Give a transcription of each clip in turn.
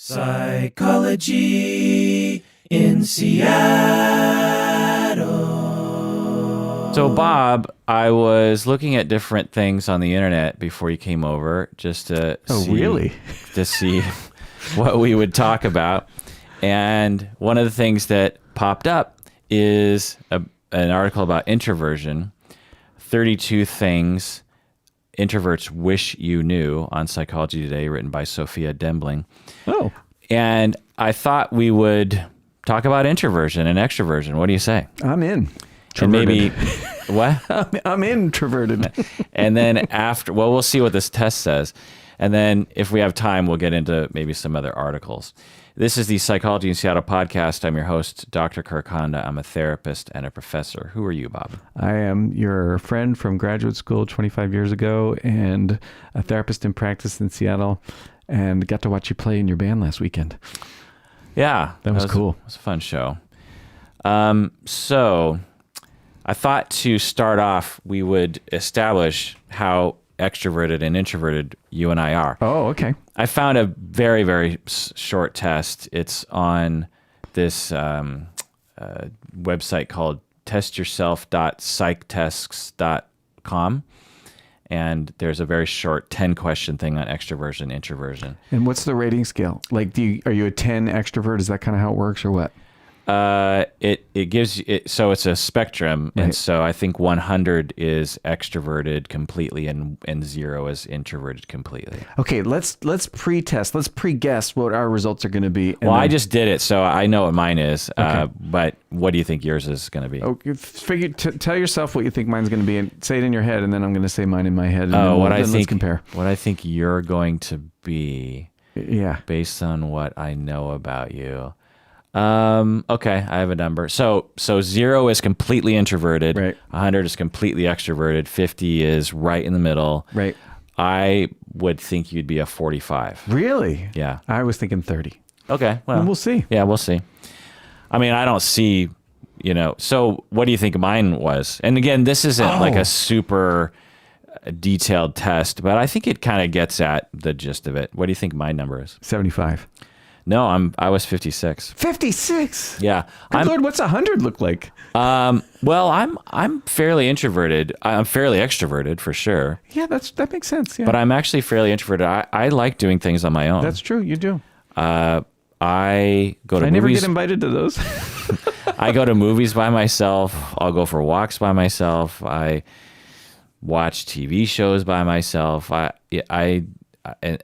Psychology in Seattle. So, Bob, I was looking at different things on the internet before you came over, just to see what we would talk about. And one of the things that popped up is an article about introversion, 32 things introverts wish you knew on Psychology Today, written by Sophia Dembling. Oh. And I thought we would talk about introversion and extroversion. What do you say? I'm in. And maybe, what? I'm introverted. And then after, well, we'll see what this test says. And then if we have time, we'll get into maybe some other articles. This is the Psychology in Seattle podcast. I'm your host, Dr. Kirk Honda. I'm a therapist and a professor. Who are you, Bob? I am your friend from graduate school 25 years ago and a therapist in practice in Seattle, and got to watch you play in your band last weekend. Yeah. That was cool. It was a fun show. So I thought to start off, we would establish how extroverted and introverted you and I are. Oh, okay. I found a very, very short test. It's on this website called testyourself.psychtests.com. And there's a very short 10-question thing on extroversion, introversion. And what's the rating scale? Like, are you a 10 extrovert? Is that kind of how it works, or what? It gives you, so it's a spectrum. Right. And so I think 100 is extroverted completely and 0 is introverted completely. Okay, let's pre-test. Let's pre-guess what our results are going to be. Well, I just did it, so I know what mine is. Okay. But what do you think yours is going to be? Okay, tell yourself what you think mine's going to be and say it in your head, and then I'm going to say mine in my head. And let's compare. What I think you're going to be, yeah, based on what I know about you. Okay, I have a number. So 0 is completely introverted. Right. 100 is completely extroverted. 50 is right in the middle. Right. I would think you'd be a 45. Really? Yeah. I was thinking 30. Okay. Well, we'll see. Yeah, we'll see. I mean, I don't see, so what do you think mine was? And again, this isn't like a super detailed test, but I think it kind of gets at the gist of it. What do you think my number is? 75. No, I was 56. 56? Yeah. Good Lord, what's 100 look like? Well, I'm fairly introverted. I'm fairly extroverted for sure. Yeah, that makes sense. Yeah. But I'm actually fairly introverted. I like doing things on my own. That's true. You do. I go to movies. I never get invited to those. I go to movies by myself. I'll go for walks by myself. I watch TV shows by myself. My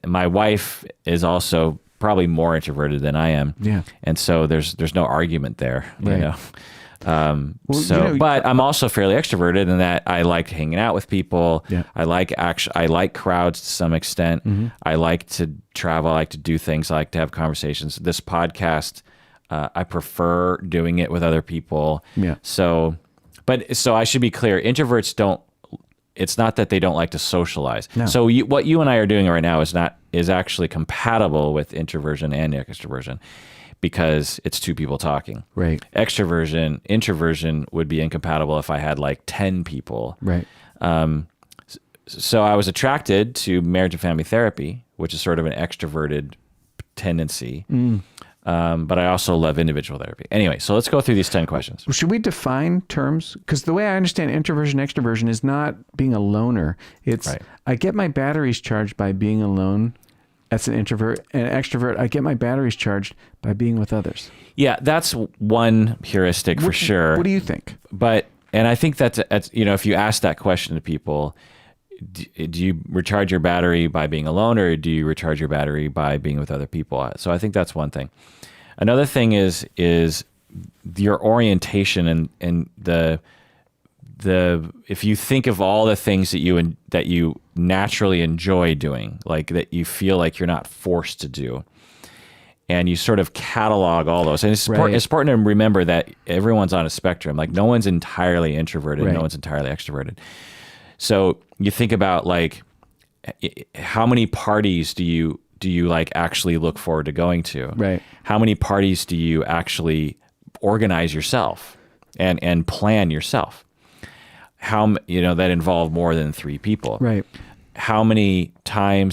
wife is also probably more introverted than I am. Yeah. And so there's no argument there, right. But I'm also fairly extroverted in that I like hanging out with people. Yeah. I like crowds to some extent. Mm-hmm. I like to travel. I like to do things. I like to have conversations. This podcast, I prefer doing it with other people. Yeah. So I should be clear. Introverts don't. It's not that they don't like to socialize. No. So what you and I are doing right now is actually compatible with introversion and extroversion because it's two people talking. Right. Introversion would be incompatible if I had like 10 people. Right. So I was attracted to marriage and family therapy, which is sort of an extroverted tendency. But I also love individual therapy. Anyway, so let's go through these 10 questions. Should we define terms? Because the way I understand introversion, extroversion is not being a loner. It's right. I get my batteries charged by being alone. That's an introvert. And extrovert, I get my batteries charged by being with others. Yeah, that's one heuristic for sure. What do you think? And I think that's if you ask that question to people, do you recharge your battery by being alone or do you recharge your battery by being with other people? So I think that's one thing. Another thing is your orientation and the if you think of all the things that you naturally enjoy doing, like that you feel like you're not forced to do, and you sort of catalog all those. And it's important to remember that everyone's on a spectrum. Like no one's entirely introverted, no one's entirely extroverted. So you think about like how many parties do you like actually look forward to going to? Right. How many parties do you actually organize yourself and plan yourself? How that involve more than 3 people? Right. How much time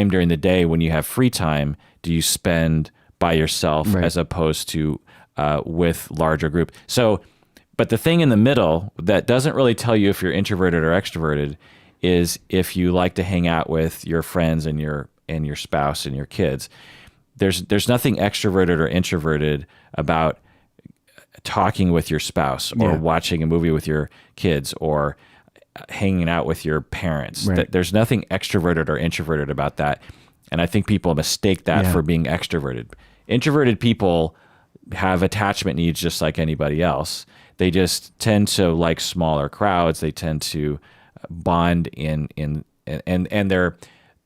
during the day when you have free time do you spend by yourself Right. as opposed to with larger group? So, but the thing in the middle that doesn't really tell you if you're introverted or extroverted is if you like to hang out with your friends and your spouse and your kids. There's nothing extroverted or introverted about talking with your spouse or watching a movie with your kids or hanging out with your parents. Right. There's nothing extroverted or introverted about that. And I think people mistake that for being extroverted. Introverted people have attachment needs just like anybody else. They just tend to like smaller crowds. They tend to bond and their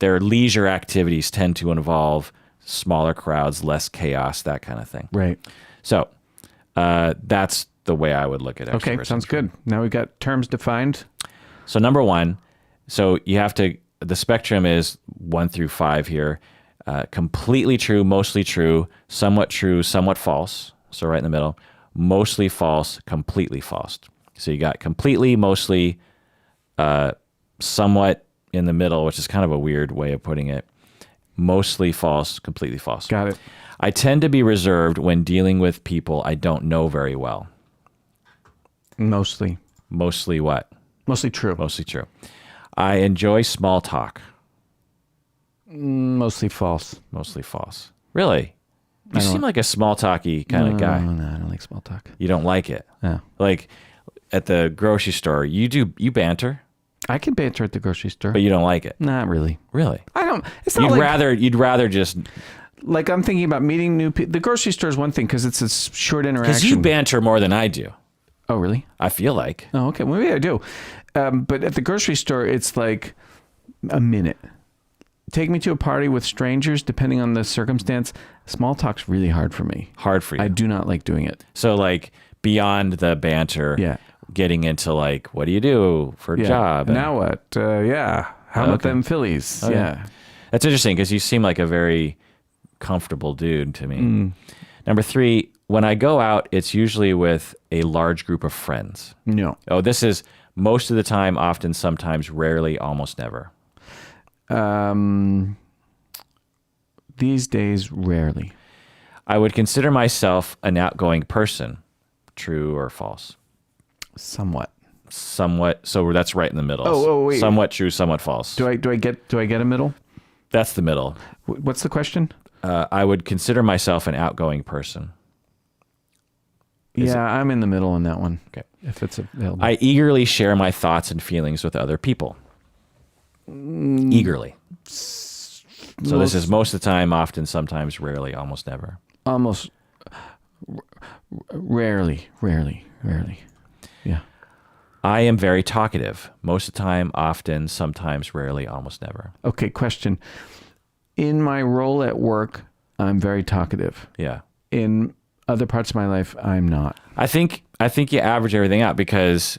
leisure activities tend to involve smaller crowds, less chaos, that kind of thing. Right. So that's the way I would look at extroversion. Okay, sounds good. Now we got terms defined. So number one, so you have to, the spectrum is 1 through 5 here. Completely true, mostly true, somewhat false. So right in the middle. Mostly false, completely false. So you got completely, mostly, somewhat in the middle, which is kind of a weird way of putting it. Mostly false, completely false. Got it. I tend to be reserved when dealing with people I don't know very well. Mostly. Mostly what? Mostly true. Mostly true. I enjoy small talk. Mostly false. Mostly false. Really? You seem like a small talky kind of guy. No, I don't like small talk. You don't like it. No. Like at the grocery store, you banter, I can banter at the grocery store. but you don't like it. Not really. Really? I don't. It's not You'd rather just like I'm thinking about meeting new people. The grocery store is one thing because it's a short interaction. because you banter more than I do. Oh, really? I feel like. Oh, okay. Well, maybe I do. But at the grocery store, it's like a minute. Take me to a party with strangers, depending on the circumstance. Small talk's really hard for me. Hard for you. I do not like doing it. So like beyond the banter, getting into like, what do you do for a job? Now what? How about them Phillies? Okay. Yeah. That's interesting because you seem like a very comfortable dude to me. Number 3, when I go out, it's usually with a large group of friends. No. Oh, this is most of the time, often, sometimes, rarely, almost never. These days, rarely. I would consider myself an outgoing person. True or false? Somewhat. Somewhat. So that's right in the middle. Oh, wait. Somewhat true, somewhat false. Do I get a middle? That's the middle. What's the question? I would consider myself an outgoing person. I'm in the middle on that one. Okay. If it's available. I eagerly share my thoughts and feelings with other people. Eagerly. So this is most of the time, often, sometimes, rarely, almost never. Almost rarely. Yeah. I am very talkative. Most of the time, often, sometimes, rarely, almost never. Okay, question. In my role at work, I'm very talkative. Yeah. In other parts of my life, I'm not. I think you average everything out because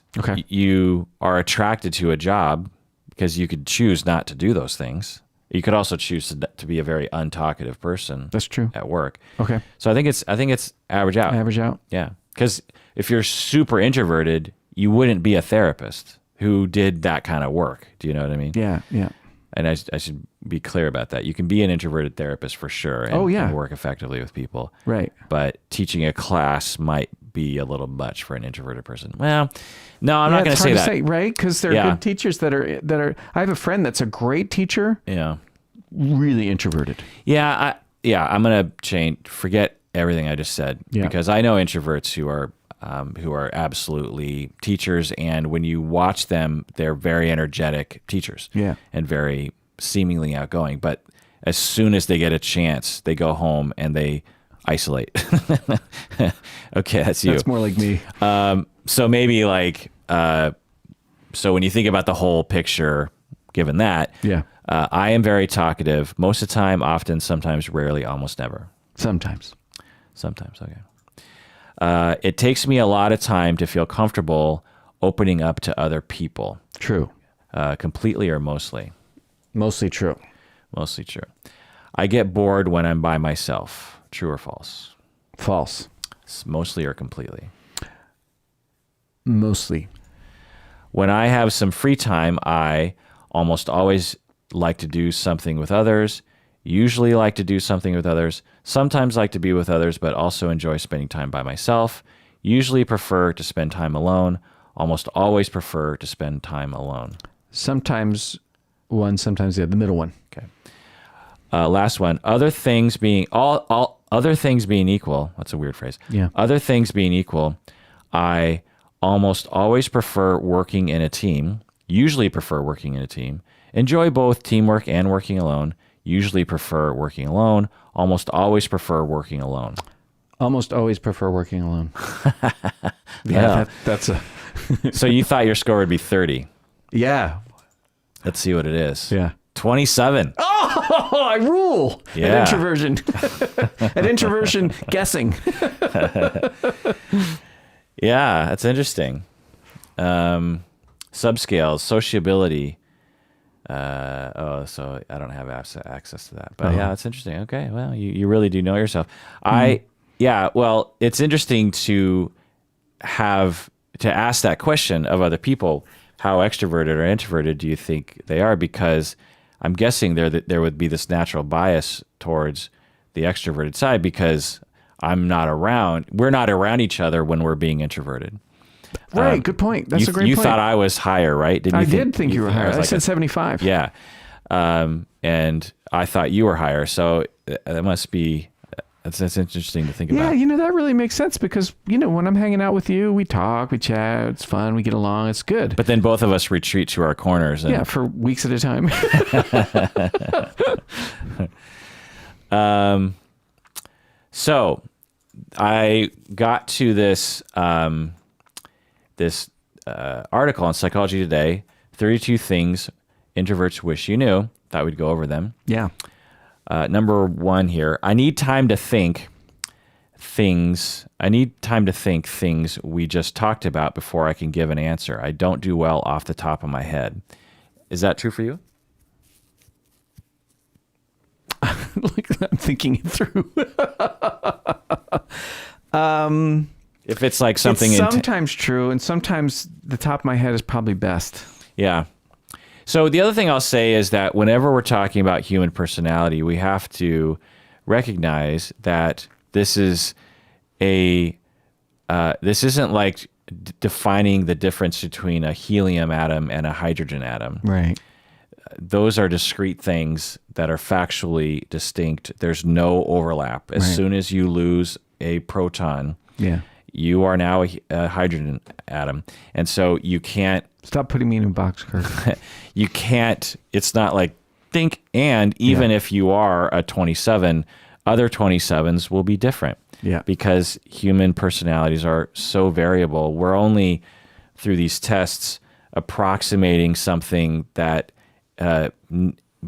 you are attracted to a job because you could choose not to do those things. You could also choose to be a very untalkative person. That's true. At work. Okay. So I think it's average out. Average out. Yeah. Because if you're super introverted, you wouldn't be a therapist who did that kind of work. Do you know what I mean? Yeah. And I should be clear about that. You can be an introverted therapist for sure and work effectively with people. Right. But teaching a class might be a little much for an introverted person. Well, no, I'm not going to say that. Say, right? Because there are good teachers that are. I have a friend that's a great teacher. Yeah. Really introverted. Yeah. I'm going to forget everything I just said because I know introverts who are absolutely teachers, and when you watch them, they're very energetic teachers. Yeah. And very seemingly outgoing. But as soon as they get a chance, they go home and they isolate. Okay, that's you. That's more like me. So maybe so when you think about the whole picture, given that, I am very talkative most of the time, often, sometimes, rarely, almost never. Sometimes, okay. It takes me a lot of time to feel comfortable opening up to other people. True. Completely or mostly? Mostly true. Mostly true. I get bored when I'm by myself. True or false? False. Mostly or completely? Mostly. When I have some free time, I almost always like to do something with others, usually like to do something with others, sometimes like to be with others, but also enjoy spending time by myself, usually prefer to spend time alone, almost always prefer to spend time alone. Sometimes one, sometimes the other, the middle one. Okay. Last one. Other things being all other things being equal. That's a weird phrase. Yeah. Other things being equal, I almost always prefer working in a team. Usually prefer working in a team. Enjoy both teamwork and working alone. Usually prefer working alone. Almost always prefer working alone. Almost always prefer working alone. Yeah. That's a... So you thought your score would be 30. Yeah. Let's see what it is. Yeah. 27. Oh, I rule Yeah. at introversion. At introversion, guessing. Yeah, that's interesting. Subscales, sociability. So I don't have access to that. But yeah, that's interesting. Okay, well, you really do know yourself. Well, it's interesting to ask that question of other people. How extroverted or introverted do you think they are? Because I'm guessing there would be this natural bias towards the extroverted side because we're not around each other when we're being introverted. Right, good point. That's a great point. You thought I was higher, right? I did think you were higher. I said 75. Yeah. And I thought you were higher. So that must be, that's interesting to think about. Yeah, that really makes sense because, when I'm hanging out with you, we talk, we chat, it's fun, we get along, it's good. But then both of us retreat to our corners. And, yeah, for weeks at a time. So I got to this article on Psychology Today, 32 things introverts wish you knew. Thought we'd go over them. Yeah. Number 1 here. I need time to think things we just talked about before I can give an answer. I don't do well off the top of my head. Is that true for you? Like I'm thinking it through. If it's like something... It's sometimes true, and sometimes the top of my head is probably best. Yeah. So the other thing I'll say is that whenever we're talking about human personality, we have to recognize that this isn't like defining the difference between a helium atom and a hydrogen atom. Right. Those are discrete things that are factually distinct. There's no overlap. As soon as you lose a proton, you are now a hydrogen atom. And so you can't... Stop putting me in a box, Kirk. You can't... It's not like think and even if you are a 27, other 27s will be different. Yeah. Because human personalities are so variable. We're only, through these tests, approximating something that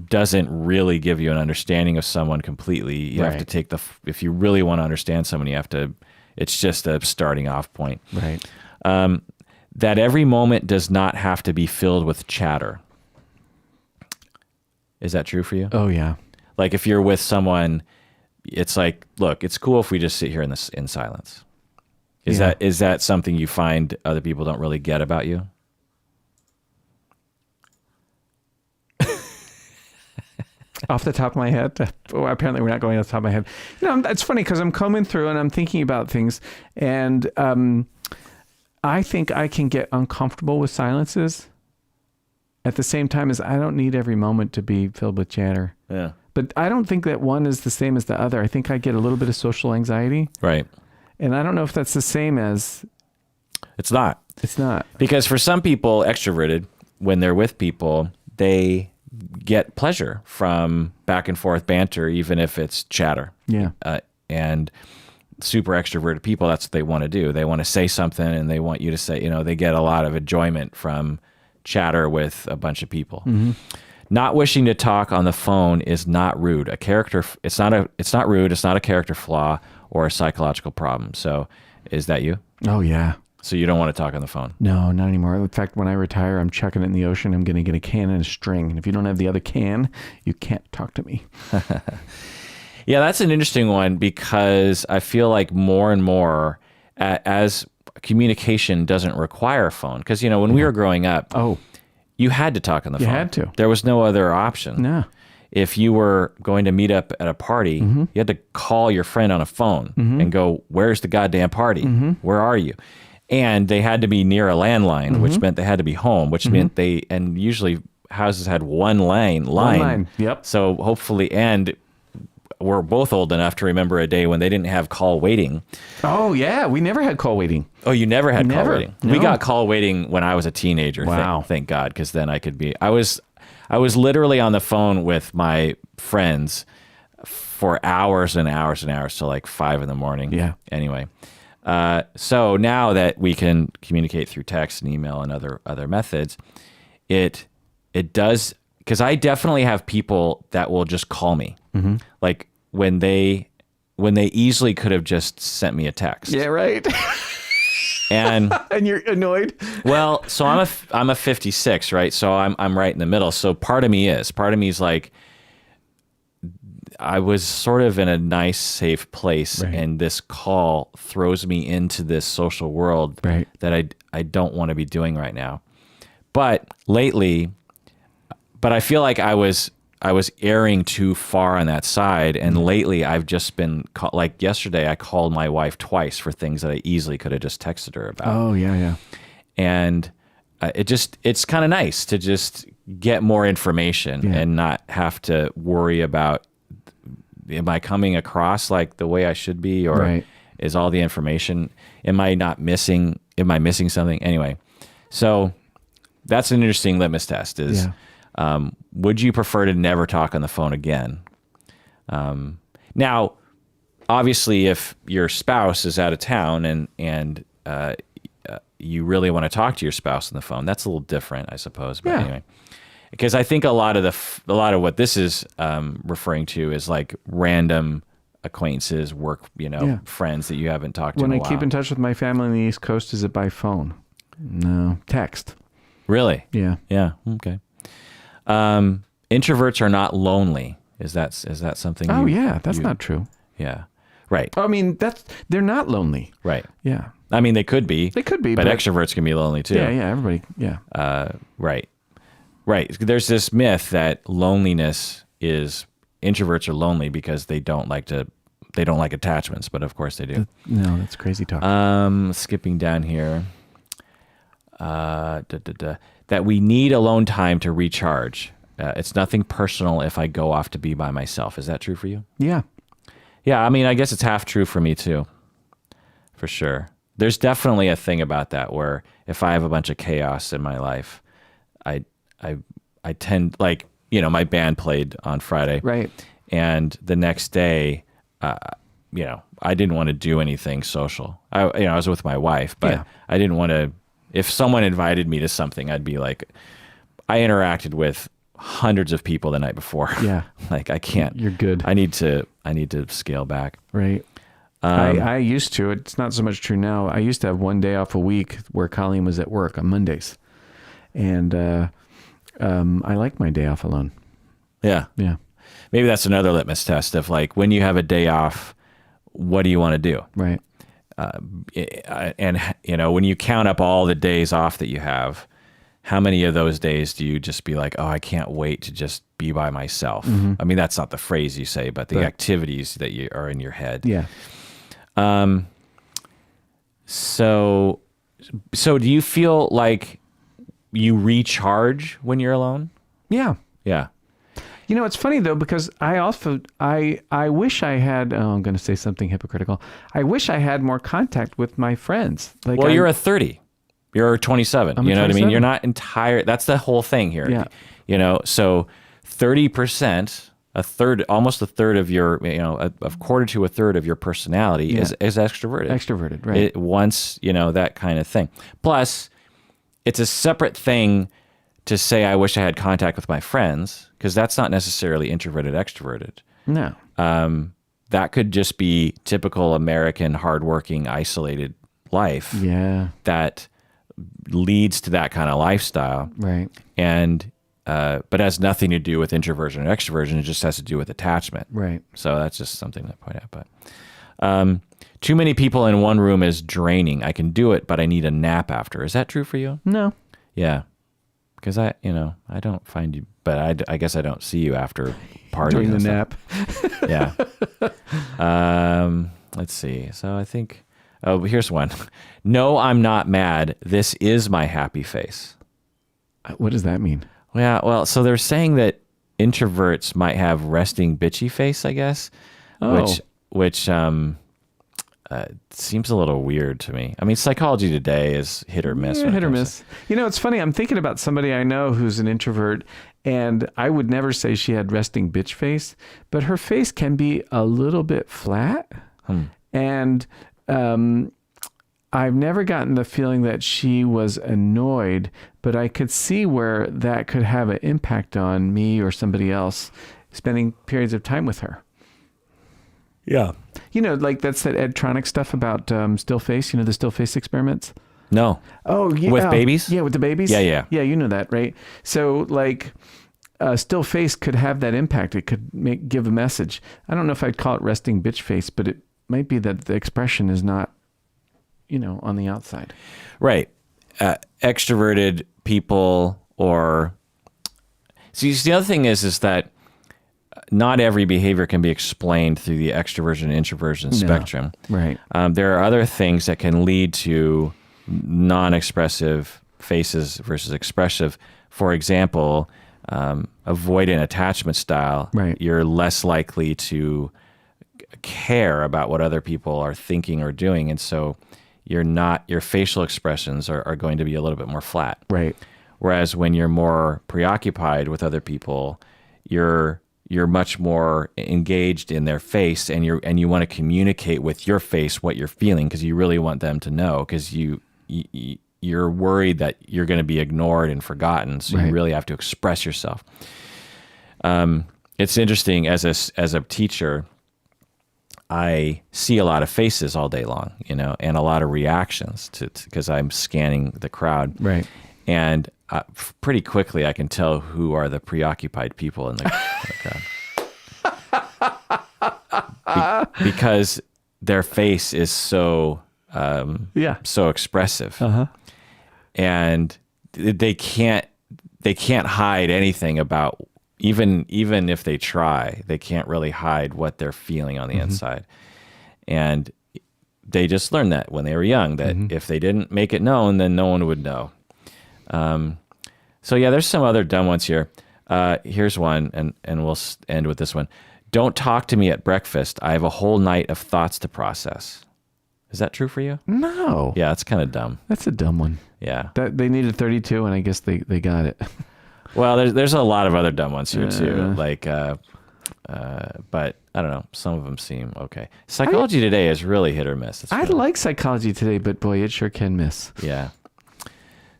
doesn't really give you an understanding of someone completely. You have to take if you really want to understand someone, it's just a starting off point. Right. That every moment does not have to be filled with chatter. Is that true for you? Oh, yeah. Like if you're with someone, it's like, look, it's cool if we just sit here in silence. Is that something you find other people don't really get about you? Off the top of my head, apparently we're not going off the top of my head. It's funny because I'm combing through and I'm thinking about things, and I think I can get uncomfortable with silences at the same time as I don't need every moment to be filled with chatter. Yeah. But I don't think that one is the same as the other. I think I get a little bit of social anxiety. Right. And I don't know if that's the same as... It's not. It's not. Because for some people, extroverted, when they're with people, they get pleasure from back and forth banter, even if it's chatter. Yeah. And super extroverted people, that's what they want to do. They want to say something and they want you to say, they get a lot of enjoyment from chatter with a bunch of people. Mm-hmm. Not wishing to talk on the phone is not rude. It's not rude. It's not a character flaw or a psychological problem. So is that you? Oh, yeah. So you don't want to talk on the phone? No, not anymore. In fact, when I retire, I'm chucking it in the ocean. I'm going to get a can and a string. And if you don't have the other can, you can't talk to me. Yeah, that's an interesting one because I feel like more and more as communication doesn't require a phone. Because, when we were growing up, you had to talk on the phone. You had to. There was no other option. No. if you were going to meet up at a party, you had to call your friend on a phone and go, "Where's the goddamn party? Where are you?" And they had to be near a landline, which meant they had to be home, which meant and usually houses had one line. Yep. So hopefully, and we're both old enough to remember a day when they didn't have call waiting. Oh yeah, we never had call waiting. Oh, you never had call waiting? No. We got call waiting when I was a teenager. Wow. Thank God, because then I could be. I was literally on the phone with my friends for hours and hours and hours till like 5 a.m. Yeah. Anyway, so now that we can communicate through text and email and other methods, it does, because I definitely have people that will just call me, like when they easily could have just sent me a text. Yeah, right. And And you're annoyed. well, so I'm a 56, right? So I'm right in the middle. So part of me is like, I was sort of in a nice, safe place, Right. and this call throws me into this social world Right. that I don't want to be doing right now. But lately, I feel like I was erring too far on that side, and lately I've just been like yesterday I called my wife twice for things that I easily could have just texted her about. Oh yeah. And it's kind of nice to just get more information and not have to worry about, am I coming across like the way I should be, or Right. is all the information, am I missing something? Anyway, so that's an interesting litmus test is, would you prefer to never talk on the phone again? Now, obviously, if your spouse is out of town and you really want to talk to your spouse on the phone, that's a little different, I suppose. But anyway, because I think a lot of what this is referring to is like random acquaintances, work, friends that you haven't talked to When in a I while. keep in touch with my family on the East Coast, is it by phone? No, text. Really? Yeah. Yeah. Okay. Introverts are not lonely. Is that something? Oh yeah, that's not true. Yeah. Right. I mean, they're not lonely. Right. Yeah. I mean, they could be. They could be, but but extroverts can be lonely too. Yeah, everybody. Yeah. Right. Right. There's this myth that introverts are lonely because they don't like attachments, but of course they do. No, that's crazy talk. Skipping down here. That we need alone time to recharge. It's nothing personal if I go off to be by myself. Is that true for you? Yeah. Yeah, I mean, I guess it's half true for me too, for sure. There's definitely a thing about that where if I have a bunch of chaos in my life, I tend, like, my band played on Friday, Right. and the next day, I didn't want to do anything social. I was with my wife, but Yeah. I didn't want to. If someone invited me to something, I'd be like, I interacted with hundreds of people the night before. Yeah. Like I can't. You're good. I need to scale back. Right. I used to. It's not so much true now. I used to have one day off a week where Colleen was at work on Mondays, and I like my day off alone. Yeah. Yeah. Maybe that's another litmus test of like, when you have a day off, what do you want to do? Right. And when you count up all the days off that you have, how many of those days do you just be like, oh, I can't wait to just be by myself? I mean, that's not the phrase you say, but the activities that you are in your head. Yeah. So do you feel like you recharge when you're alone? Yeah. Yeah. It's funny though, because I wish I had, I'm going to say something hypocritical. I wish I had more contact with my friends. Like, Well, you're a 30. You're 27. I'm You know what I mean? 27. You're not entire. That's the whole thing here. Yeah. So 30%, almost a third of your, a quarter to a third of your personality is extroverted. Extroverted, right. It wants, that kind of thing. Plus, it's a separate thing to say, I wish I had contact with my friends, because that's not necessarily introverted, extroverted. No. That could just be typical American, hardworking, isolated life. Yeah. That leads to that kind of lifestyle. Right. And, but has nothing to do with introversion or extroversion. It just has to do with attachment. Right. So that's just something to point out. But too many people in one room is draining. I can do it, but I need a nap after. Is that true for you? No. Yeah. because I don't find you, but I guess I don't see you after partying During the and nap. stuff. Yeah. Let's see. So I think, here's one. No, I'm not mad. This is my happy face. What does that mean? Yeah. Well, so they're saying that introverts might have resting bitchy face, I guess, Oh. which seems a little weird to me. I mean, psychology today is hit or miss. Yeah, hit or miss. It's funny. I'm thinking about somebody I know who's an introvert, and I would never say she had resting bitch face, but her face can be a little bit flat. And I've never gotten the feeling that she was annoyed, but I could see where that could have an impact on me or somebody else spending periods of time with her. Yeah. Like that's that Edtronic stuff about still face, the still face experiments. No. Oh, yeah. With babies? Yeah, with the babies? Yeah. Yeah, you know that, right? So, like, still face could have that impact. It could give a message. I don't know if I'd call it resting bitch face, but it might be that the expression is not, on the outside. Right. Extroverted people see, the other thing is that not every behavior can be explained through the extroversion introversion spectrum. Right. There are other things that can lead to non-expressive faces versus expressive. For example, avoidant attachment style. Right. You're less likely to care about what other people are thinking or doing, and so your facial expressions are going to be a little bit more flat. Right. Whereas when you're more preoccupied with other people, you're much more engaged in their face, and you want to communicate with your face what you're feeling, because you really want them to know, because you're worried that you're going to be ignored and forgotten, so you really have to express yourself. It's interesting, as a teacher, I see a lot of faces all day long, and a lot of reactions because I'm scanning the crowd. Right. And pretty quickly, I can tell who are the preoccupied people in the crowd. Because their face is so expressive. Uh-huh. And they can't hide anything about, even if they try, they can't really hide what they're feeling on the inside. And they just learned that when they were young, that if they didn't make it known, then no one would know. So yeah, there's some other dumb ones here. Here's one, and we'll end with this one. Don't talk to me at breakfast. I have a whole night of thoughts to process. Is that true for you? No. Yeah, it's kind of dumb. That's a dumb one. Yeah. That they needed 32, and I guess they got it. Well, there's a lot of other dumb ones here too. Like, but I don't know. Some of them seem okay. Psychology today is really hit or miss. I like psychology today, but boy, it sure can miss. Yeah.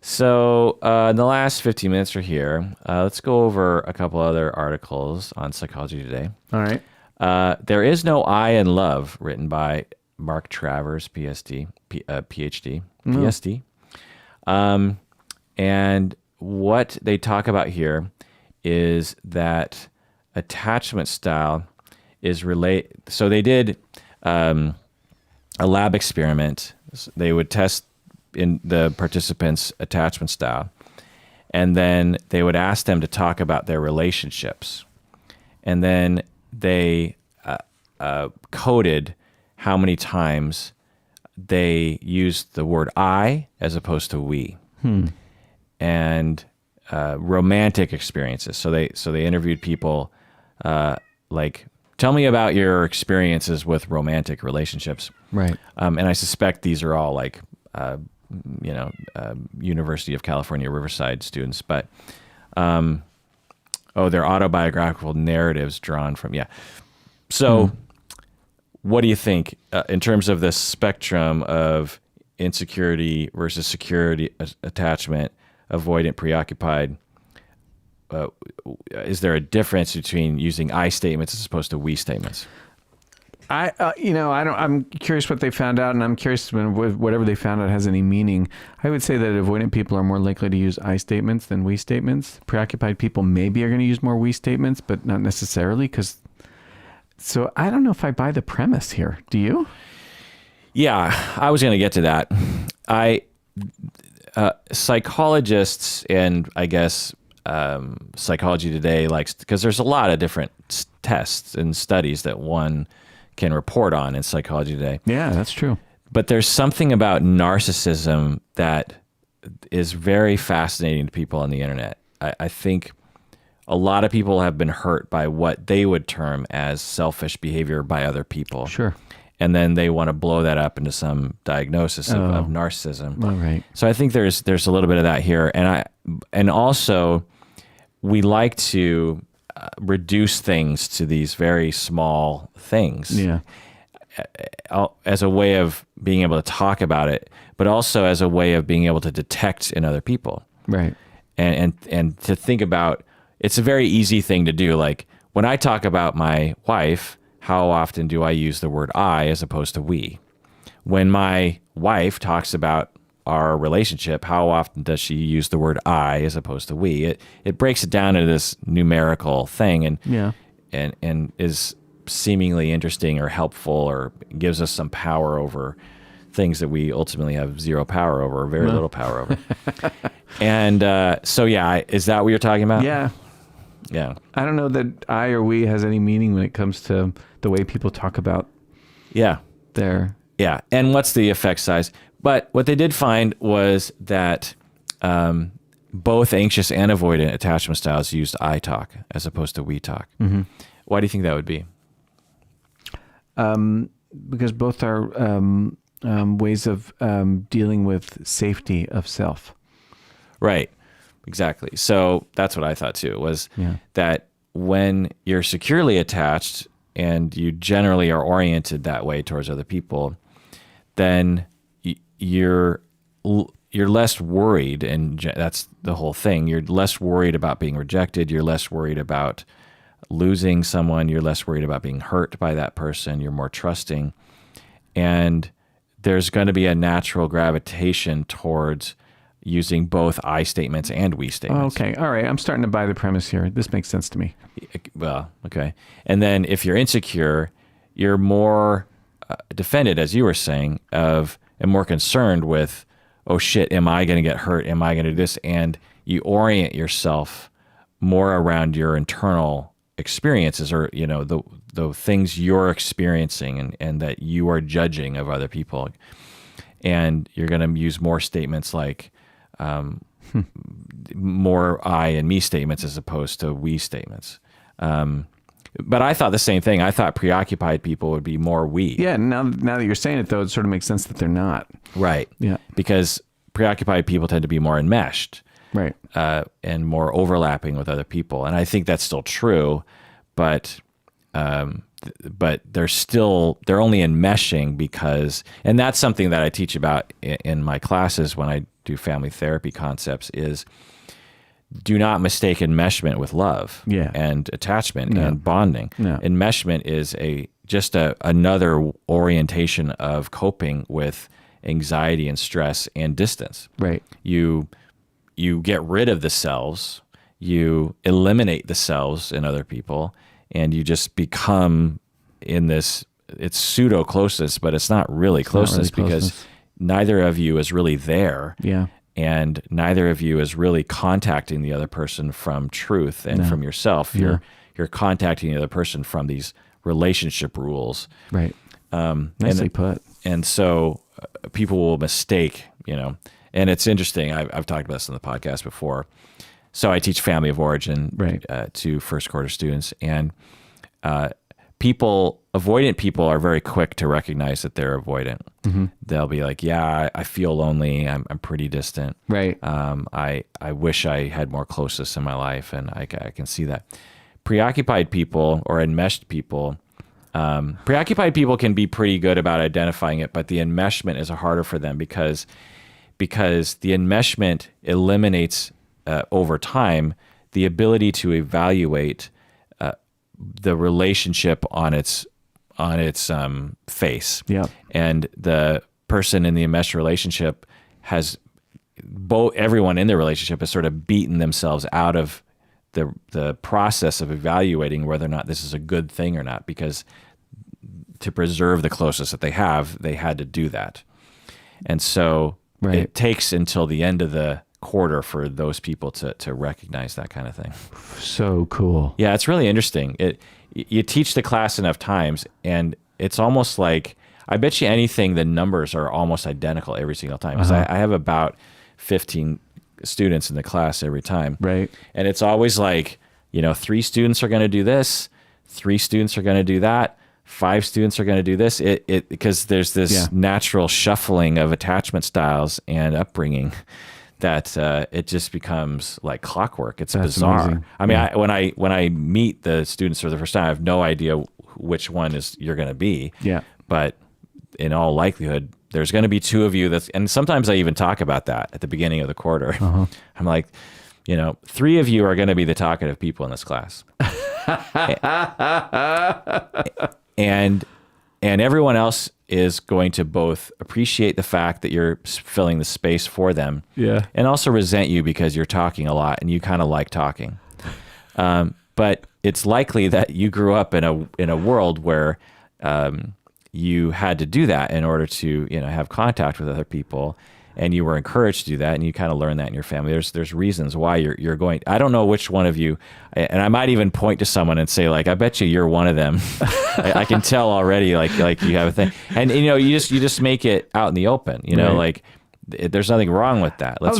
So in the last 15 minutes are here. Let's go over a couple other articles on Psychology Today. All right. There is no I in love, written by Mark Travers, PhD. And what they talk about here is that attachment style is So they did a lab experiment. They would test in the participants' attachment style, and then they would ask them to talk about their relationships, and then they coded how many times they used the word I as opposed to we, and romantic experiences. So they interviewed people like, tell me about your experiences with romantic relationships. Right. And I suspect these are all like, University of California, Riverside students, but, they're autobiographical narratives drawn from, So what do you think in terms of the spectrum of insecurity versus security, attachment, avoidant, preoccupied? Is there a difference between using I statements as opposed to we statements? I'm curious what they found out, and I'm curious when whatever they found out has any meaning. I would say that avoidant people are more likely to use I statements than we statements. Preoccupied people maybe are going to use more we statements, but not necessarily. So I don't know if I buy the premise here. Do you? Yeah, I was going to get to that. psychologists and I guess psychology today likes, because there's a lot of different tests and studies that one can report on in psychology today. Yeah, that's true. But there's something about narcissism that is very fascinating to people on the internet. I think a lot of people have been hurt by what they would term as selfish behavior by other people. Sure. And then they want to blow that up into some diagnosis of narcissism. All right. So I think there's a little bit of that here, and also we like to reduce things to these very small things. Yeah. As a way of being able to talk about it, but also as a way of being able to detect in other people. Right. And to think about, it's a very easy thing to do. Like when I talk about my wife, how often do I use the word I as opposed to we? When my wife talks about our relationship, how often does she use the word I as opposed to we? It breaks it down into this numerical thing and is seemingly interesting or helpful or gives us some power over things that we ultimately have zero power over or very little power over. And so, yeah, is that what you're talking about? Yeah. Yeah. I don't know that I or we has any meaning when it comes to the way people talk about their... Yeah. And what's the effect size? But what they did find was that both anxious and avoidant attachment styles used I talk as opposed to we talk. Mm-hmm. Why do you think that would be? Because both are ways of dealing with safety of self. Right. Exactly. So that's what I thought too, was that when you're securely attached and you generally are oriented that way towards other people, then you're less worried, and that's the whole thing. You're less worried about being rejected. You're less worried about losing someone. You're less worried about being hurt by that person. You're more trusting. And there's going to be a natural gravitation towards using both I statements and we statements. Okay. All right. I'm starting to buy the premise here. This makes sense to me. Well, okay. And then if you're insecure, you're more defended, as you were saying, and more concerned with, oh shit, am I going to get hurt? Am I going to do this? And you orient yourself more around your internal experiences, or the things you're experiencing and that you are judging of other people. And you're going to use more statements like more I and me statements as opposed to we statements. But I thought the same thing. I thought preoccupied people would be more we. Yeah. Now that you're saying it, though, it sort of makes sense that they're not. Right. Yeah. Because preoccupied people tend to be more enmeshed. Right. And more overlapping with other people. And I think that's still true, but they're only enmeshing because, and that's something that I teach about in my classes when I do family therapy concepts, is do not mistake enmeshment with love and attachment and bonding. No. Enmeshment is just another orientation of coping with anxiety and stress and distance. Right. You get rid of the selves, you eliminate the selves in other people, and you just become in this, it's pseudo closeness, but it's not really closeness because neither of you is really there. Yeah. And neither of you is really contacting the other person from truth and from yourself. You're contacting the other person from these relationship rules. Right. Nicely put. And so people will mistake, and it's interesting. I've talked about this on the podcast before. So I teach family of origin to first quarter students, and avoidant people are very quick to recognize that they're avoidant. Mm-hmm. They'll be like, yeah, I feel lonely. I'm pretty distant. Right. I wish I had more closeness in my life, and I can see that. Preoccupied people or enmeshed people, preoccupied people can be pretty good about identifying it, but the enmeshment is harder for them because the enmeshment eliminates over time the ability to evaluate the relationship on its face. Yeah. And the person in the enmeshed relationship everyone in the relationship has sort of beaten themselves out of the process of evaluating whether or not this is a good thing or not, because to preserve the closeness that they had to do that. And so Right. it takes until the end of the quarter for those people to recognize that kind of thing. So cool. Yeah, it's really interesting. You teach the class enough times, and it's almost like, I bet you anything, the numbers are almost identical every single time. Because I have about 15 students in the class every time. Right. And it's always like, 3 students are going to do this, 3 students are going to do that, 5 students are going to do this. Because there's this natural shuffling of attachment styles and upbringing that it just becomes like clockwork. It's bizarre. Amazing. I mean, when I meet the students for the first time, I have no idea which one you're going to be. Yeah. But in all likelihood, there's going to be 2 of you and sometimes I even talk about that at the beginning of the quarter. I'm like, 3 of you are going to be the talkative people in this class. and everyone else is going to both appreciate the fact that you're filling the space for them, and also resent you because you're talking a lot and you kind of like talking. But it's likely that you grew up in a world where you had to do that in order to have contact with other people, and you were encouraged to do that, and you kind of learn that in your family. There's reasons why you're going. I don't know which one of you, and I might even point to someone and say, like, I bet you're one of them. I can tell already, like you have a thing, and you just make it out in the open. Right. Like there's nothing wrong with that. Let's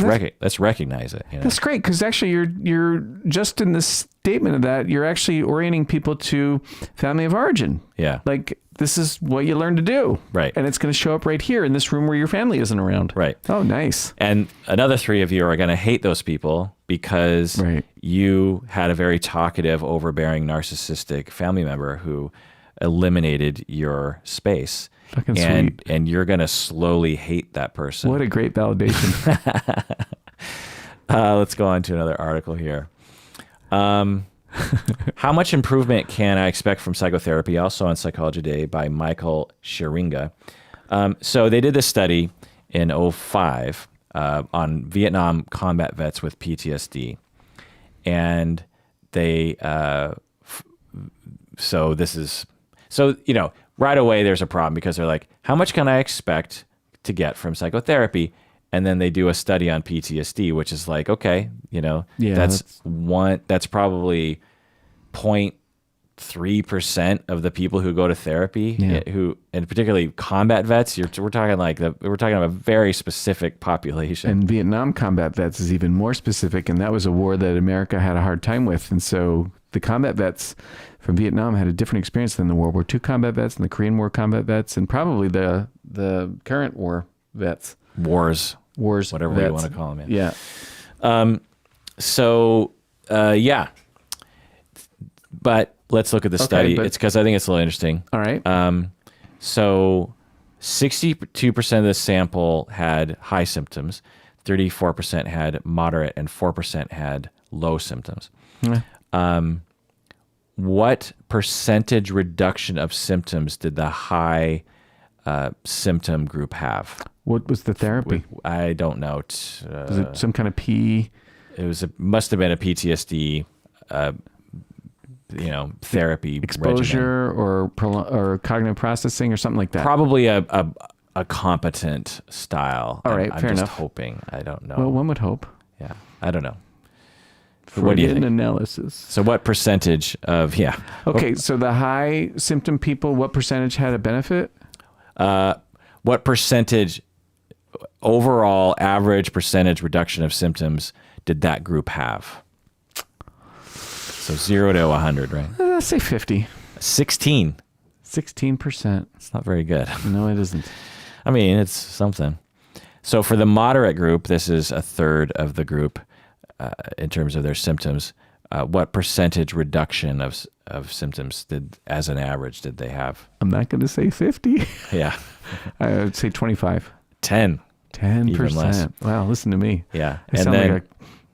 recognize it. That's great, because actually you're just in the statement of that, you're actually orienting people to family of origin. Yeah. Like, this is what you learn to do. Right. And it's going to show up right here in this room where your family isn't around. Right. Oh, nice. And another 3 of you are going to hate those people because you had a very talkative, overbearing, narcissistic family member who eliminated your space. Fucking sweet. And you're going to slowly hate that person. What a great validation. Let's go on to another article here. How much improvement can I expect from psychotherapy? Also on Psychology Today by Michael Scheringa. So they did this study in 2005 on Vietnam combat vets with PTSD. And they, right away there's a problem because they're like, how much can I expect to get from psychotherapy? And then they do a study on PTSD, which is like, okay, that's probably 0.3% of the people who go to therapy, and particularly combat vets. We're talking about a very specific population. And Vietnam combat vets is even more specific, and that was a war that America had a hard time with. And so the combat vets from Vietnam had a different experience than the World War II combat vets and the Korean War combat vets, and probably the current war vets. Wars, whatever vets. you want to call them. Yeah. But let's look at the study. It's because I think it's a little interesting. All right. So 62% of the sample had high symptoms, 34% had moderate, and 4% had low symptoms. What percentage reduction of symptoms did the high symptom group have? What was the therapy? I don't know. Was it some kind of P? Must have been a PTSD, therapy exposure regimen. or cognitive processing or something like that. Probably a competent style. All right, I'm fair just enough. hoping. I don't know. Well, one would hope. Yeah, I don't know. What do you think? Analysis. So what percentage of Okay, so the high symptom people, what percentage had a benefit? What percentage overall average percentage reduction of symptoms did that group have? So 0 to 100, right? Let's say 50. 16. 16%. It's not very good. No, it isn't. I mean, it's something. So for the moderate group, this is a third of the group in terms of their symptoms. What percentage reduction of symptoms as an average, did they have? I'm not going to say 50. Yeah. I would say 25. 10. 10%. Even less. Wow, listen to me. Yeah. I sound like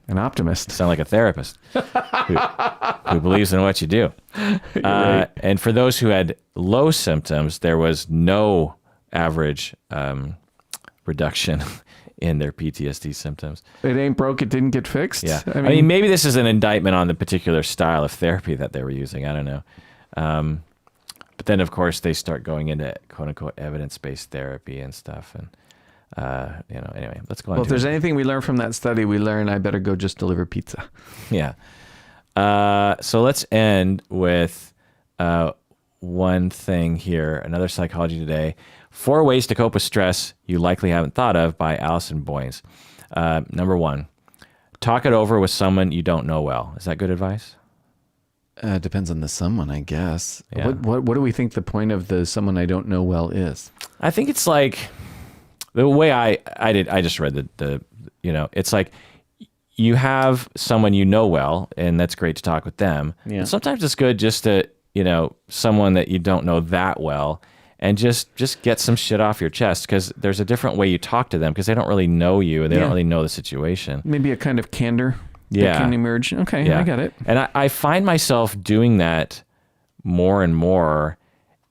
an optimist. Sound like a therapist who believes in what you do. Right. And for those who had low symptoms, there was no average reduction in their PTSD symptoms. It ain't broke, it didn't get fixed. Yeah. I mean, maybe this is an indictment on the particular style of therapy that they were using. I don't know. But then, of course, they start going into quote-unquote evidence-based therapy and stuff. And Anyway, let's go on. Well, if there's anything we learn from that study, we learn I better go just deliver pizza. Yeah. So let's end with one thing here. Another Psychology Today. 4 ways to cope with stress you likely haven't thought of by Allison Boynes. Number 1, talk it over with someone you don't know well. Is that good advice? Depends on the someone, I guess. Yeah. What do we think the point of the someone I don't know well is? I think it's like the way I just read it's like you have someone you know well, and that's great to talk with them. Yeah. But sometimes it's good just to, someone that you don't know that well, and just get some shit off your chest, because there's a different way you talk to them, because they don't really know you and they don't really know the situation. Maybe a kind of candor that can emerge. Okay, Yeah. I got it. And I find myself doing that more and more,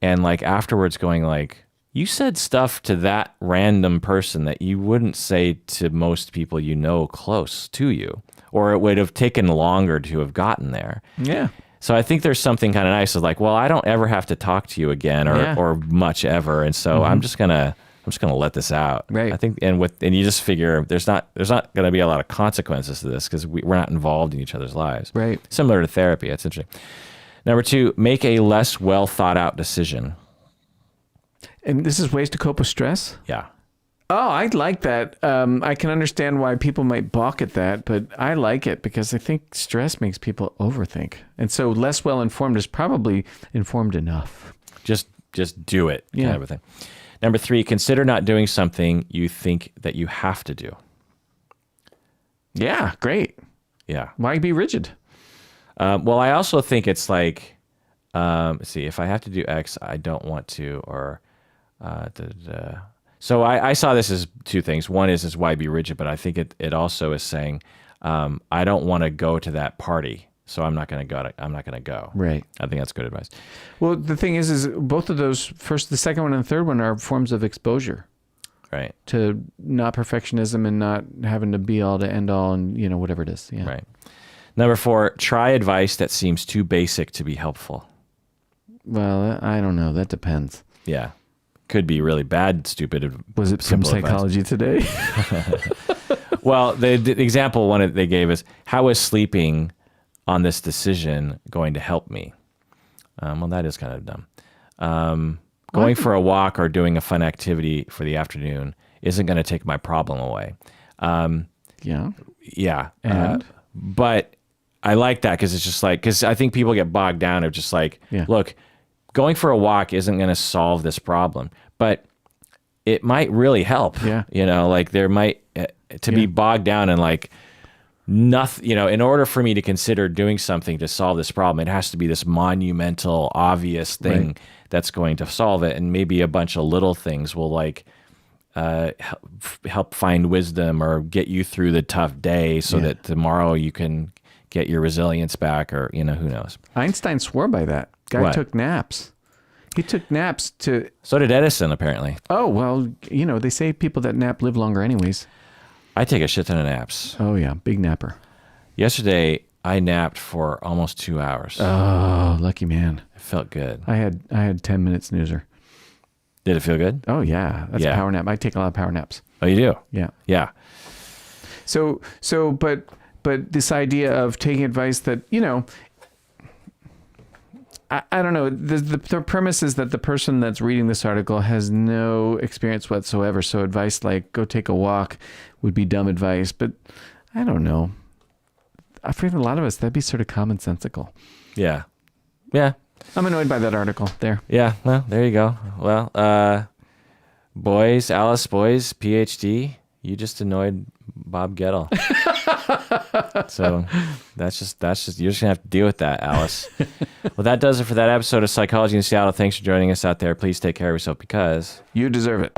and like afterwards going like, you said stuff to that random person that you wouldn't say to most people close to you, or it would have taken longer to have gotten there. Yeah. So I think there's something kind of nice of like, well, I don't ever have to talk to you again or much ever. And so I'm just going to let this out. Right. I think, and you just figure there's not going to be a lot of consequences to this, because we're not involved in each other's lives. Right. Similar to therapy. That's interesting. Number 2, make a less well thought out decision. And this is ways to cope with stress? Yeah. Oh, I like that. I can understand why people might balk at that, but I like it because I think stress makes people overthink. And so less well-informed is probably informed enough. Just do it, kind of a thing. Number 3, consider not doing something you think that you have to do. Yeah, great. Yeah. Why be rigid? Well, I also think it's like, let's see, if I have to do X, I don't want to, or So I saw this as 2 things. One is why be rigid, but I think it also is saying, I don't want to go to that party, so I'm not going to go. Right. I think that's good advice. Well, the thing is both of those, the second one and the third one, are forms of exposure. Right. To not perfectionism and not having to be all to end all, and whatever it is. Yeah. Right. Number 4, try advice that seems too basic to be helpful. Well, I don't know. That depends. Yeah. Could be really bad, stupid. Was it from Psychology Today? Well, the example one they gave is, how is sleeping on this decision going to help me? Well, that is kind of dumb. Going for a walk or doing a fun activity for the afternoon isn't going to take my problem away. Yeah. Yeah. And? But I like that, because it's just like, because I think people get bogged down of just like, look, going for a walk isn't going to solve this problem, but it might really help. Yeah. Like there might, be bogged down in like nothing, in order for me to consider doing something to solve this problem, it has to be this monumental, obvious thing that's going to solve it. And maybe a bunch of little things will like help find wisdom or get you through the tough day so that tomorrow you can get your resilience back, or, who knows. Einstein swore by that. Guy took naps. He took naps to... So did Edison, apparently. Oh, well, they say people that nap live longer anyways. I take a shit ton of naps. Oh, yeah. Big napper. Yesterday, I napped for almost 2 hours. Oh, lucky man. It felt good. I had 10 minute snoozer. Did it feel good? Oh, yeah. That's a power nap. I take a lot of power naps. Oh, you do? Yeah. Yeah. So, but this idea of taking advice that, I don't know. The premise is that the person that's reading this article has no experience whatsoever. So advice like go take a walk would be dumb advice. But I don't know. I feel a lot of us, that'd be sort of commonsensical. Yeah. Yeah. I'm annoyed by that article there. Yeah. Well, there you go. Well, Alice Boyes, PhD, you just annoyed Bob Gettle. So that's just you're just gonna have to deal with that, Alice. Well, that does it for that episode of Psychology in Seattle. Thanks for joining us out there. Please take care of yourself, because you deserve it.